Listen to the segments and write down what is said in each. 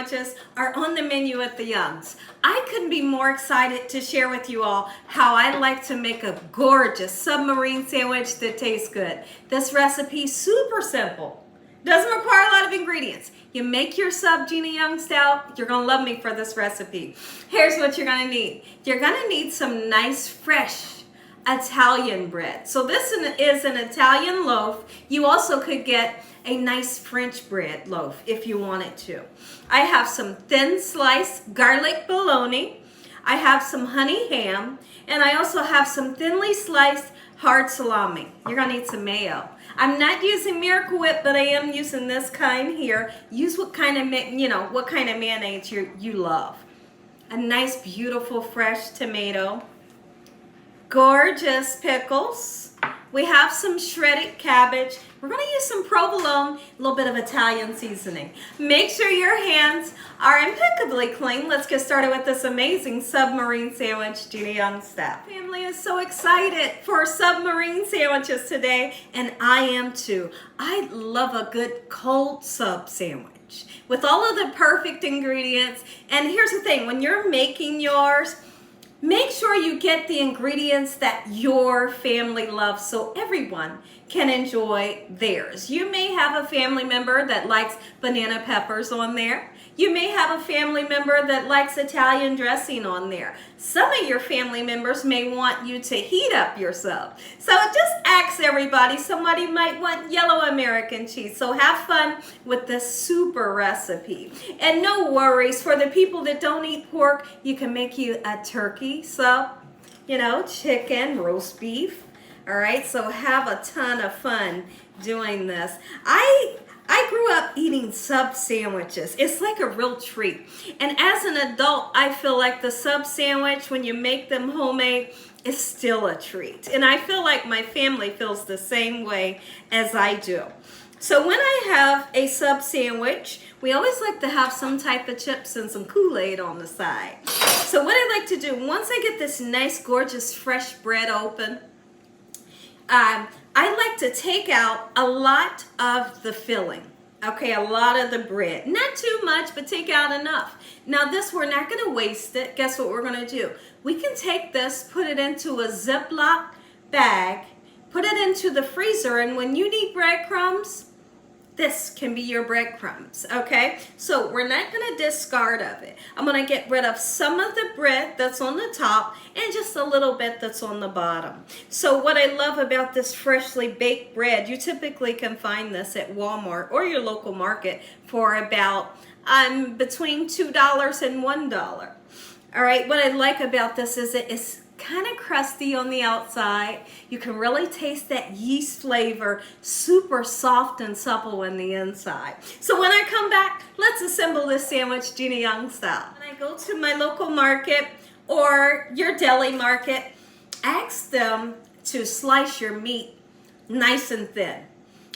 sandwiches are on the menu at the Youngs. I couldn't be more excited to share with you all how I like to make a gorgeous submarine sandwich that tastes good. This recipe is super simple. Doesn't require a lot of ingredients. You make your sub Gina Young style. You're going to love me for this recipe. Here's what you're going to need. You're going to need some nice fresh Italian bread. So this is an Italian loaf. You also could get a nice French bread loaf if you wanted to. I have some thin sliced garlic bologna. I have some honey ham. And I also have some thinly sliced hard salami. You're going to need some mayo. I'm not using Miracle Whip, but I am using this kind here. Use what kind of mayonnaise you love. A nice, beautiful, fresh tomato. Gorgeous pickles. We have some shredded cabbage. We're going to use some provolone, a little bit of Italian seasoning. Make sure your hands are impeccably clean. Let's get started with this amazing submarine sandwich, Gina Young style. Family is so excited for submarine sandwiches today, and I am too. I love a good cold sub sandwich with all of the perfect ingredients. And here's the thing, when you're making yours, make sure you get the ingredients that your family loves so everyone can enjoy theirs. You may have a family member that likes banana peppers on there. You may have a family member that likes Italian dressing on there. Some of your family members may want you to heat up your sub. So just ask everybody. Somebody might want yellow American cheese. So have fun with this super recipe. And no worries, for the people that don't eat pork, you can make you a turkey sub, chicken, roast beef. All right, so have a ton of fun doing this. I grew up eating sub sandwiches. It's like a real treat. And as an adult, I feel like the sub sandwich, when you make them homemade, is still a treat. And I feel like my family feels the same way as I do. So when I have a sub sandwich, we always like to have some type of chips and some Kool-Aid on the side. So what I like to do, once I get this nice, gorgeous, fresh bread open, I like to take out a lot of the filling. Okay, a lot of the bread. Not too much, but take out enough. Now this, we're not going to waste it. Guess what we're going to do? We can take this, put it into a Ziploc bag, put it into the freezer, and when you need breadcrumbs, this can be your breadcrumbs, okay? So we're not going to discard of it. I'm going to get rid of some of the bread that's on the top and just a little bit that's on the bottom. So what I love about this freshly baked bread, you typically can find this at Walmart or your local market for about between $2 and $1. All right, what I like about this is it's kind of crusty on the outside. You can really taste that yeast flavor, super soft and supple in the inside. So when I come back, let's assemble this sandwich Gina Young style. When I go to my local market or your deli market, ask them to slice your meat nice and thin.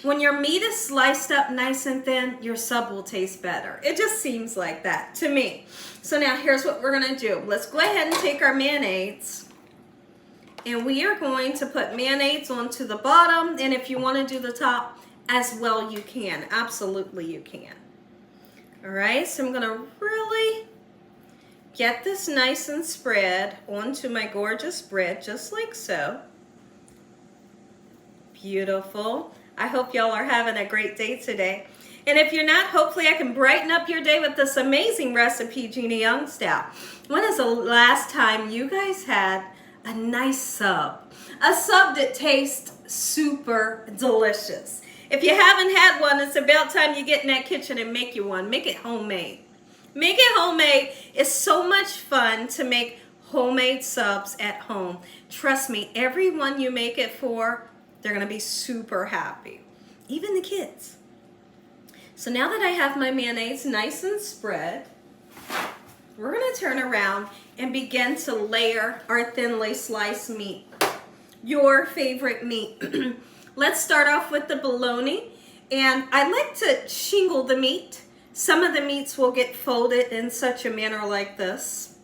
When your meat is sliced up nice and thin, your sub will taste better. It just seems like that to me. So now here's what we're gonna do. Let's go ahead and take our mayonnaise, and we are going to put mayonnaise onto the bottom, and if you want to do the top as well, you can. Absolutely you can. All right, so I'm going to really get this nice and spread onto my gorgeous bread, just like so. Beautiful. I hope y'all are having a great day today. And if you're not, hopefully I can brighten up your day with this amazing recipe, Gina Young style. When is the last time you guys had a nice sub? A sub that tastes super delicious. If you haven't had one, it's about time you get in that kitchen and make you one. Make it homemade. Make it homemade. It's so much fun to make homemade subs at home. Trust me, everyone you make it for, they're going to be super happy. Even the kids. So now that I have my mayonnaise nice and spread, we're going to turn around and begin to layer our thinly sliced meat. Your favorite meat. Let's start off with the bologna. And I like to shingle the meat. Some of the meats will get folded in such a manner like this.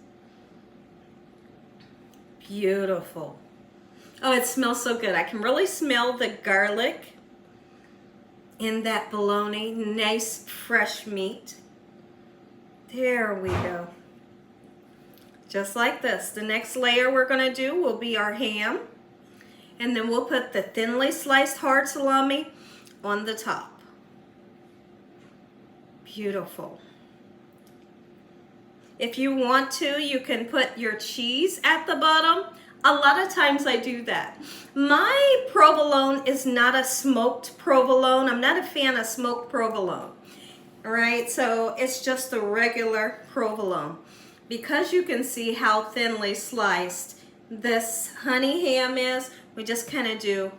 Beautiful. Oh, it smells so good. I can really smell the garlic in that bologna. Nice fresh meat. There we go. Just like this. The next layer we're going to do will be our ham. And then we'll put the thinly sliced hard salami on the top. Beautiful. If you want to, you can put your cheese at the bottom. A lot of times I do that. My provolone is not a smoked provolone. I'm not a fan of smoked provolone. All right, so it's just a regular provolone. Because you can see how thinly sliced this honey ham is, we just kind of do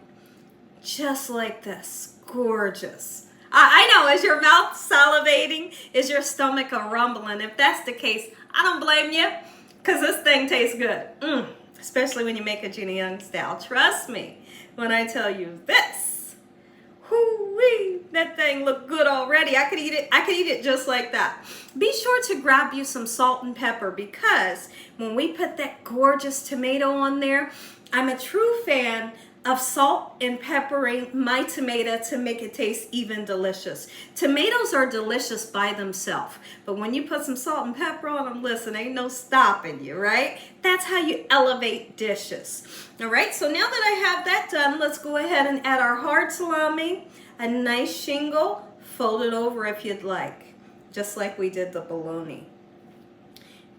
just like this. Gorgeous. I know, is your mouth salivating? Is your stomach a rumbling? If that's the case, I don't blame you, because this thing tastes good. Especially when you make a Gina Young style. Trust me when I tell you this. Hoo-wee, that thing looked good already. I could eat it. I could eat it just like that. Be sure to grab you some salt and pepper, because when we put that gorgeous tomato on there, I'm a true fan of salt and peppering my tomato to make it taste even delicious. Tomatoes are delicious by themselves, but when you put some salt and pepper on them, listen, ain't no stopping you, right? That's how you elevate dishes. All right, so now that I have that done, let's go ahead and add our hard salami, a nice shingle, fold it over if you'd like, just like we did the bologna.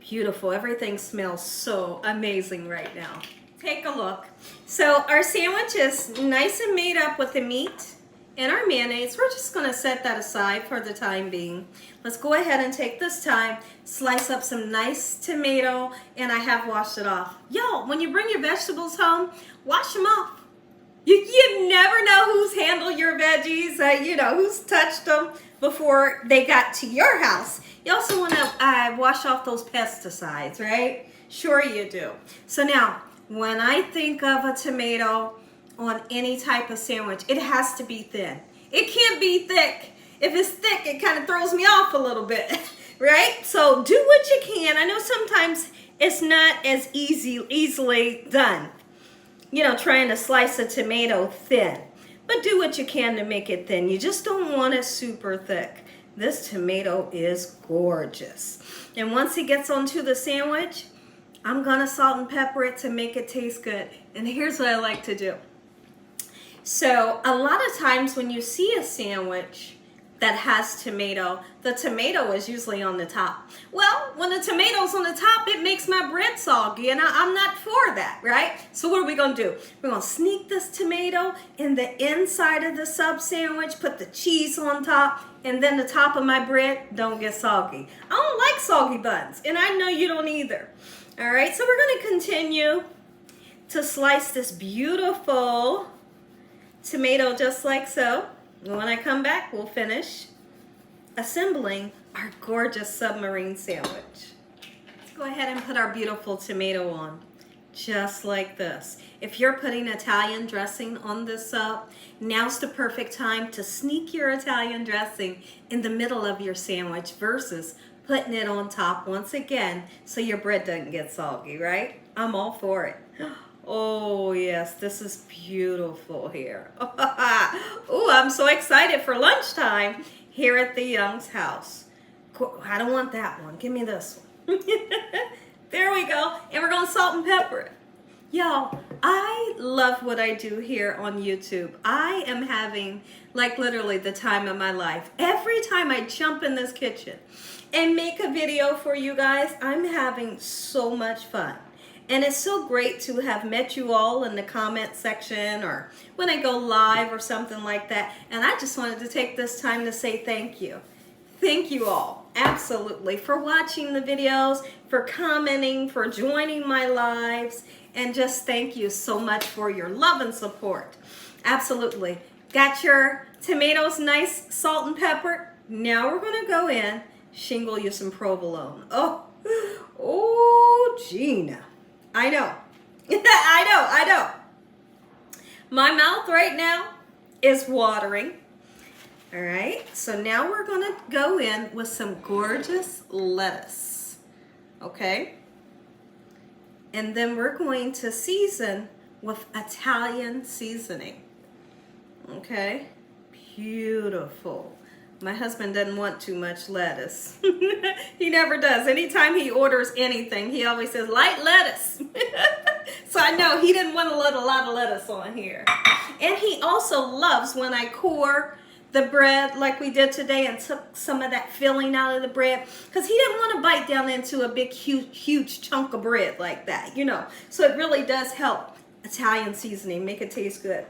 Beautiful, everything smells so amazing right now. Take a look. So our sandwich is nice and made up with the meat and our mayonnaise. We're just going to set that aside for the time being. Let's go ahead and take this time, slice up some nice tomato, and I have washed it off. Y'all, when you bring your vegetables home, wash them off. You never know who's handled your veggies, who's touched them before they got to your house. You also want to wash off those pesticides, right? Sure you do. So now, when I think of a tomato on any type of sandwich, it has to be thin. It can't be thick. If it's thick, it kind of throws me off a little bit, right? So do what you can. I know sometimes it's not as easily done, trying to slice a tomato thin. But do what you can to make it thin. You just don't want it super thick. This tomato is gorgeous. And once it gets onto the sandwich, I'm gonna salt and pepper it to make it taste good. And here's what I like to do. So a lot of times when you see a sandwich that has tomato, the tomato is usually on the top. Well, when the tomato's on the top, it makes my bread soggy, and I'm not for that, right? So what are we gonna do? We're gonna sneak this tomato in the inside of the sub sandwich, put the cheese on top, and then the top of my bread don't get soggy. I don't like soggy buns, and I know you don't either. All right, so we're going to continue to slice this beautiful tomato just like so. And when I come back, we'll finish assembling our gorgeous submarine sandwich. Let's go ahead and put our beautiful tomato on, just like this. If you're putting Italian dressing on this sub, now's the perfect time to sneak your Italian dressing in the middle of your sandwich versus putting it on top once again so your bread doesn't get soggy, right? I'm all for it. Oh yes, this is beautiful here. Oh, I'm so excited for lunchtime here at the Young's house. I don't want that one. Give me this one. There we go. And we're going to salt and pepper it. Y'all, I love what I do here on YouTube. I am having like literally the time of my life. Every time I jump in this kitchen and make a video for you guys, I'm having so much fun. And it's so great to have met you all in the comment section or when I go live or something like that. And I just wanted to take this time to say thank you. Thank you all, absolutely, for watching the videos, for commenting, for joining my lives, and just thank you so much for your love and support. Absolutely. Got your tomatoes nice, salt and pepper. Now we're going to go in, shingle you some provolone. Oh, Gina. I know. I know. My mouth right now is watering. All right, so now we're going to go in with some gorgeous lettuce. Okay? And then we're going to season with Italian seasoning. Okay? Beautiful. My husband doesn't want too much lettuce. He never does. Anytime he orders anything, he always says, light lettuce. So I know he didn't want a lot of lettuce on here. And he also loves when I core the bread like we did today and took some of that filling out of the bread, because he didn't want to bite down into a big huge chunk of bread like that, you know. So it really does help Italian seasoning, make it taste good.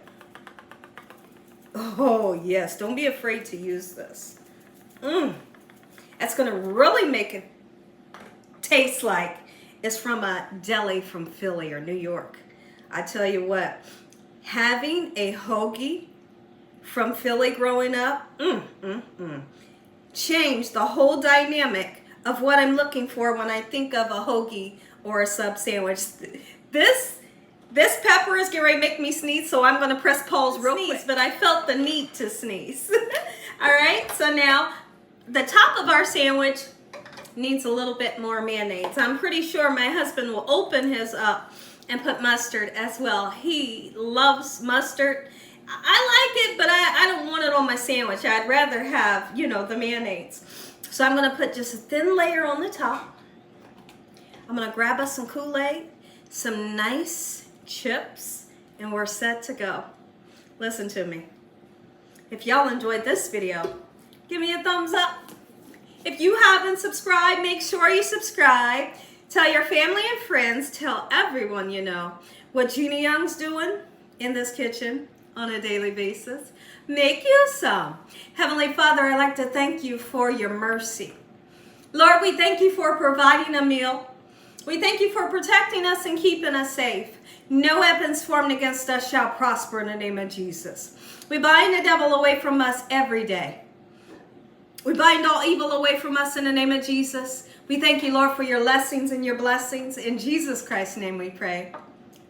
Oh yes, don't be afraid to use this. That's gonna really make it taste like it's from a deli from Philly or New York. I tell you what, having a hoagie from Philly growing up, changed the whole dynamic of what I'm looking for when I think of a hoagie or a sub sandwich. This pepper is getting ready to make me sneeze, so I'm going to press pause real quick. But I felt the need to sneeze. All right, so now the top of our sandwich needs a little bit more mayonnaise. I'm pretty sure my husband will open his up and put mustard as well. He loves mustard. I like it, but I don't want it on my sandwich. I'd rather have, you know, the mayonnaise. So I'm going to put just a thin layer on the top. I'm going to grab us some Kool-Aid, some nice chips, and we're set to go. Listen to me. If y'all enjoyed this video, give me a thumbs up. If you haven't subscribed, make sure you subscribe. Tell your family and friends, tell everyone you know what Gina Young's doing in this kitchen on a daily basis. Make you some. Heavenly Father, I'd like to thank you for your mercy. Lord, we thank you for providing a meal. We thank you for protecting us and keeping us safe. No weapons formed against us shall prosper in the name of Jesus. We bind the devil away from us every day. We bind all evil away from us in the name of Jesus. We thank you, Lord, for your blessings and your blessings. In Jesus Christ's name we pray.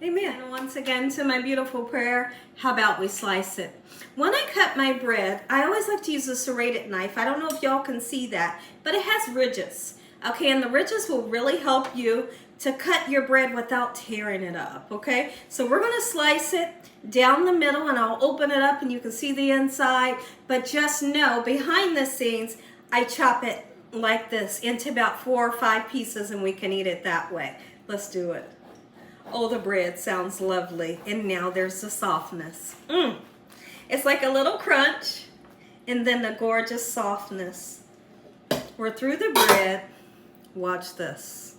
Amen. And once again, to my beautiful prayer, how about we slice it? When I cut my bread, I always like to use a serrated knife. I don't know if y'all can see that, but it has ridges. Okay, and the ridges will really help you to cut your bread without tearing it up, okay? So we're going to slice it down the middle, and I'll open it up and you can see the inside. But just know, behind the scenes, I chop it like this into about 4 or 5 pieces, and we can eat it that way. Let's do it. Oh, the bread sounds lovely. And now there's the softness. It's like a little crunch, and then the gorgeous softness. We're through the bread. Watch this.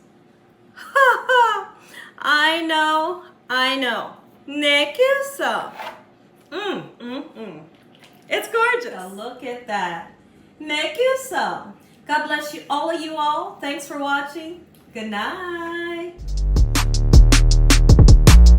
I know. Make you some. It's gorgeous. Now look at that. Make you some. God bless you, all of you all. Thanks for watching. Good night.